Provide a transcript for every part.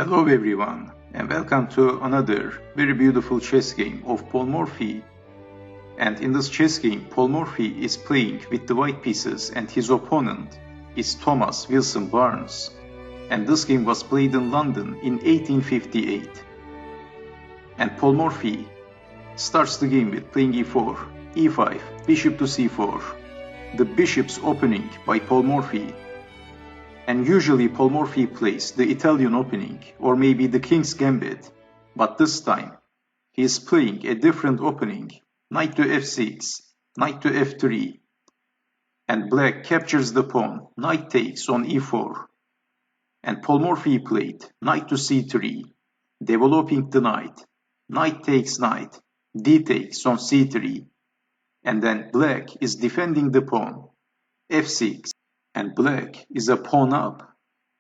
Hello everyone, and welcome to another very beautiful chess game of Paul Morphy. And in this chess game, Paul Morphy is playing with the white pieces and his opponent is Thomas Wilson Barnes. And this game was played in London in 1858. And Paul Morphy starts the game with playing e4, e5, bishop to c4. The bishop's opening by Paul Morphy. And usually Paul Morphy plays the Italian opening or maybe the King's Gambit, but this time he is playing a different opening, knight to f6, knight to f3, and black captures the pawn, knight takes on e4, and Paul Morphy played knight to c3, developing the knight, knight takes knight, d takes on c3, and then black is defending the pawn, f6. And black is a pawn up.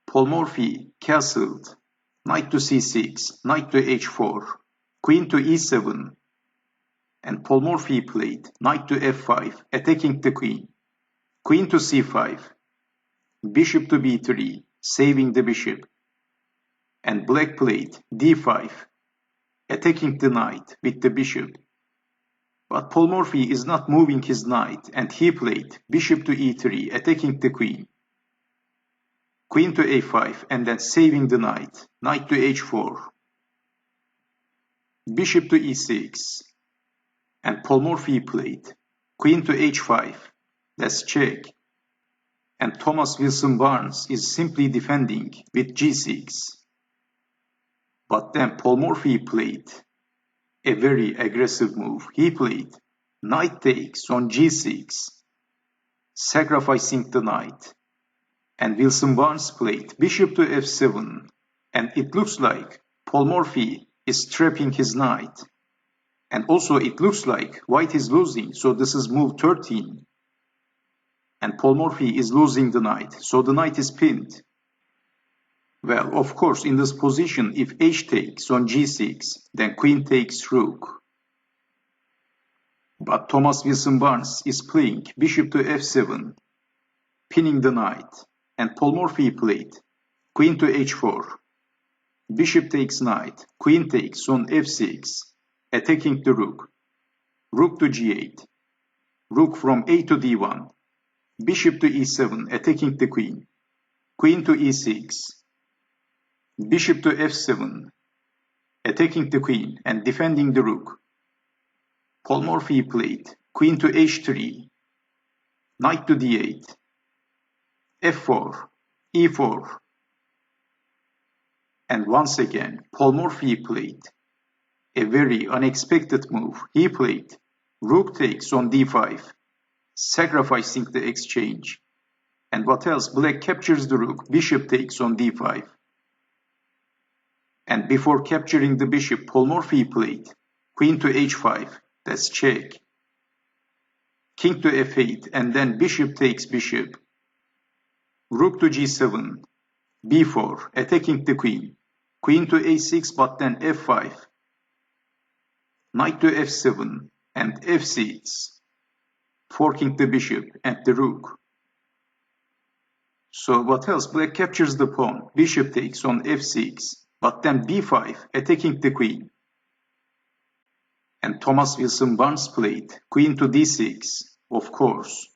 Paul Morphy castled. Knight to c6, knight to h4, queen to e7. And Paul Morphy played knight to f5, attacking the queen. Queen to c5, bishop to b3, saving the bishop. And black played d5, attacking the knight with the bishop. But Paul Morphy is not moving his knight, and he played bishop to e3, attacking the queen. Queen to a5, and then saving the knight, knight to h4. Bishop to e6, and Paul Morphy played queen to h5, let's check. And Thomas Wilson Barnes is simply defending with g6. But then Paul Morphy played a very aggressive move. He played knight takes on g6, sacrificing the knight. And Wilson Barnes played bishop to f7, and it looks like Paul Morphy is trapping his knight. And also it looks like white is losing, so this is move 13. And Paul Morphy is losing the knight, so the knight is pinned. Well, of course, in this position, if h takes on g6, then queen takes rook. But Thomas Wilson Barnes is playing bishop to f7, pinning the knight, and Paul Morphy played queen to h4, bishop takes knight, queen takes on f6, attacking the rook, rook to g8, rook from a to d1, bishop to e7, attacking the queen, queen to e6, bishop to f7, attacking the queen and defending the rook. Paul Morphy played queen to h3, knight to d8, f4, e4. And once again, Paul Morphy played a very unexpected move. He played rook takes on d5, sacrificing the exchange. And what else? Black captures the rook, bishop takes on d5. And before capturing the bishop, Paul Morphy played queen to h5, let's check. King to f8, and then bishop takes bishop. Rook to g7, b4, attacking the queen. Queen to a6, but then f5. Knight to f7, and f6, forking the bishop and the rook. So what else? Black captures the pawn, bishop takes on f6. But then b5, attacking the queen. And Thomas Wilson Barnes played queen to d6, of course.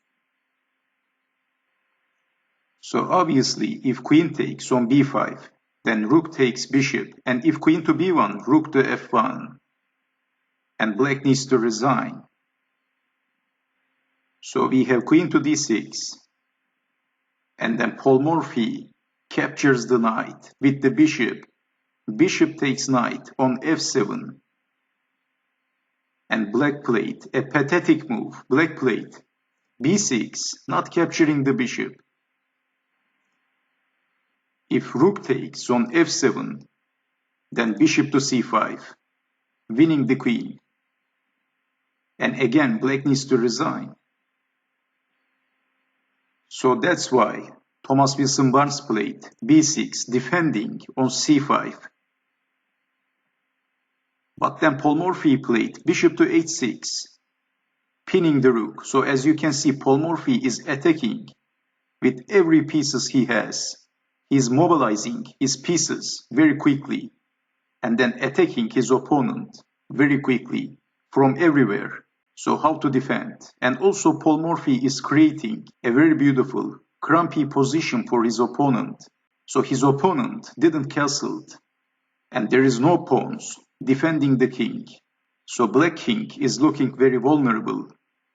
So obviously, if queen takes on b5, then rook takes bishop. And if queen to b1, rook to f1. And black needs to resign. So we have queen to d6. And then Paul Morphy captures the knight with the bishop. Bishop takes knight on f7. And black played a pathetic move. Black played b6, not capturing the bishop. If rook takes on f7, then bishop to c5, winning the queen. And again, black needs to resign. So that's why Thomas Wilson Barnes played b6, defending on c5. But then Paul Morphy played bishop to h6, pinning the rook. So as you can see, Paul Morphy is attacking with every pieces he has. He is mobilizing his pieces very quickly and then attacking his opponent very quickly from everywhere. So how to defend? And also Paul Morphy is creating a very beautiful, crumpy position for his opponent. So his opponent didn't castle, and there is no pawns defending the king. So black king is looking very vulnerable.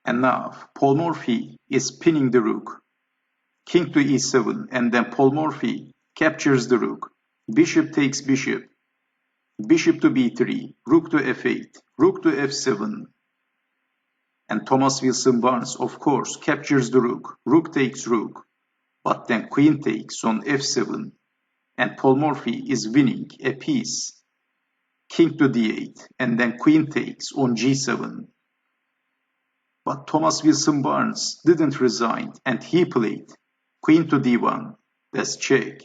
And now Paul Morphy is pinning the rook. King to e7, and then Paul Morphy captures the rook. Bishop takes bishop. Bishop to b3, rook to f8, rook to f7. And Thomas Wilson Barnes, of course, captures the rook. Rook takes rook. But then queen takes on f7. And Paul Morphy is winning a piece. King to d8, and then queen takes on g7. But Thomas Wilson Barnes didn't resign, and he played queen to d1, that's check.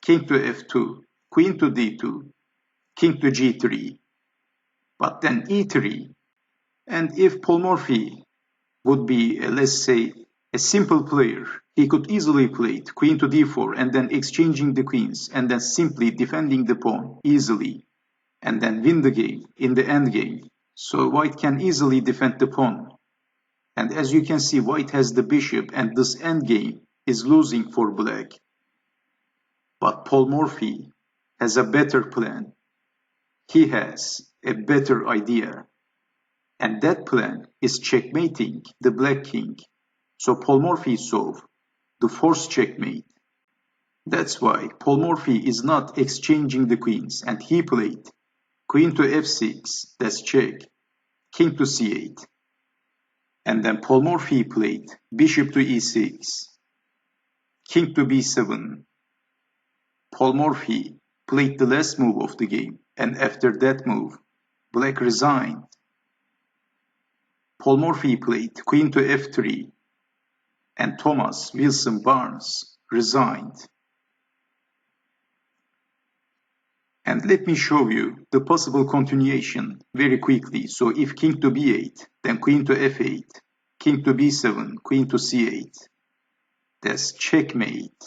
King to f2, queen to d2, king to g3, but then e3. And if Paul Morphy would be, let's say, a simple player, he could easily play queen to d4 and then exchanging the queens and then simply defending the pawn easily and then win the game in the end game. So white can easily defend the pawn. And as you can see, white has the bishop and this endgame is losing for black. But Paul Morphy has a better plan. He has a better idea. And that plan is checkmating the black king. So Paul Morphy solved the forced checkmate. That's why Paul Morphy is not exchanging the queens, and he played queen to f6, that's check, king to c8. And then Paul Morphy played bishop to e6, king to b7. Paul Morphy played the last move of the game, and after that move, black resigned. Paul Morphy played queen to f3, and Thomas Wilson Barnes resigned. And let me show you the possible continuation very quickly. So if king to b8, then queen to f8, king to b7, queen to c8. That's checkmate.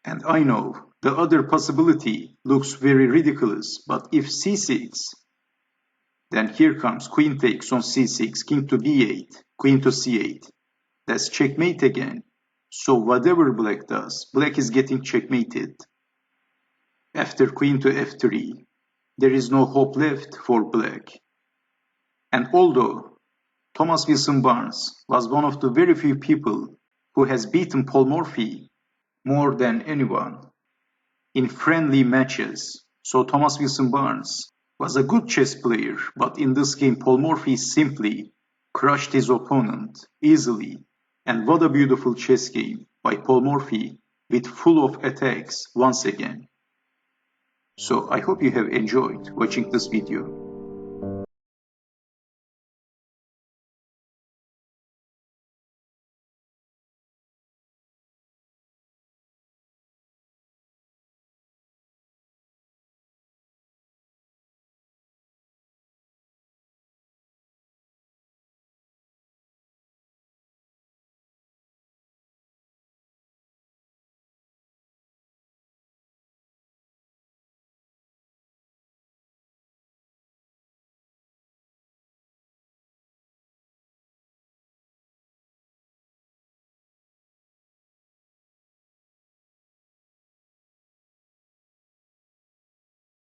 And I know the other possibility looks very ridiculous, but if c6, then here comes queen takes on c6, king to b8, queen to c8. That's checkmate again. So whatever black does, black is getting checkmated. After queen to f3, there is no hope left for black. And although Thomas Wilson Barnes was one of the very few people who has beaten Paul Morphy more than anyone in friendly matches, so Thomas Wilson Barnes was a good chess player, but in this game Paul Morphy simply crushed his opponent easily. And what a beautiful chess game by Paul Morphy with full of attacks once again. So I hope you have enjoyed watching this video.